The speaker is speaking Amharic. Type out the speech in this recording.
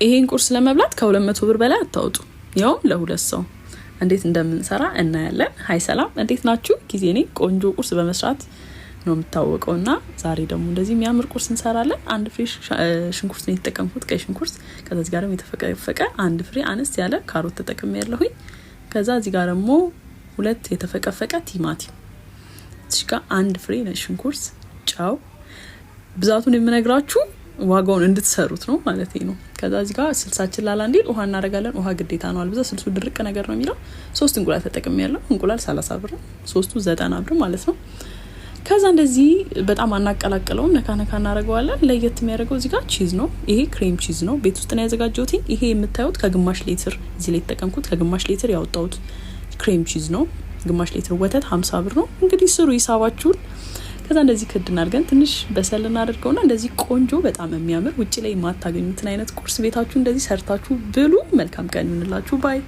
ይሄን ቁርስ ለመብላት ከ200 ብር በላይ አታውጡ። ያው ለሁለት ሰው እንዴት እንደምንሰራ እናያለን። ሃይ ሰላም፣ እንዴት ናችሁ? ጊዜ ነኝ ቆንጆ ቁርስ በመስራት ነው የምታወቀውና ዛሬ ደግሞ እንደዚህ የሚያምር ቁርስ እንሰራለን። አንድ ፍሬ ሽንኩርት ነው የተጠቀምኩት፣ ቀይ ሽንኩርት። ከዛ እዚህ ጋር የተፈቀፈቀ አንድ ፍሬ አነስ ያለ ካሮት ተጠቅሜያለሁኝ። ከዛ እዚህ ጋር ደግሞ 2 የተፈቀፈቀ ቲማቲም፣ እዚህ ጋር አንድ ፍሬ ሽንኩርት፣ ጫው። ብዛቱን የምነግራችሁ ዋጋውን እንድትሰሩት ነው ማለት ነው። ከዛ እዚህ ጋር ስልሳችን ላላ እንዲል ውሃ እናደርጋለን። ውሃ ግዴታ ነው፣ አልበዛ ስልሱ ድርቅ ነገር ነው የሚለው። 3 እንቁላል ተጠቅሜያለሁ። እንቁላል 30 ብር፣ 3ቱ 90 ብር ማለት ነው። ከዛ እንደዚህ በጣም አናቀላቅለውም፣ ነካ ነካ እናደርገዋለን። ለየት የሚያደርገው እዚህ ጋር ቺዝ ነው። ይሄ ክሬም ቺዝ ነው፣ ቤት ውስጥ ነው ያዘጋጀሁት። ይሄ የምታዩት ከግማሽ ሊትር እዚህ ላይ ተጠቀምኩት፣ ከግማሽ ሊትር ያወጣሁት ክሬም ቺዝ ነው። ግማሽ ሊትር ወተት 50 ብር ነው። እንግዲህ ስሩ ሂሳባችሁን። ከዛ እንደዚህ ክድ እናድርገን ትንሽ በሰል እናደርገውና እንደዚህ ቆንጆ በጣም የሚያምር ውጪ ላይ የማታገኙትን አይነት ቁርስ ቤታችሁ እንደዚህ ሰርታችሁ ብሉ። መልካም ቀን ይሁንላችሁ። ባይ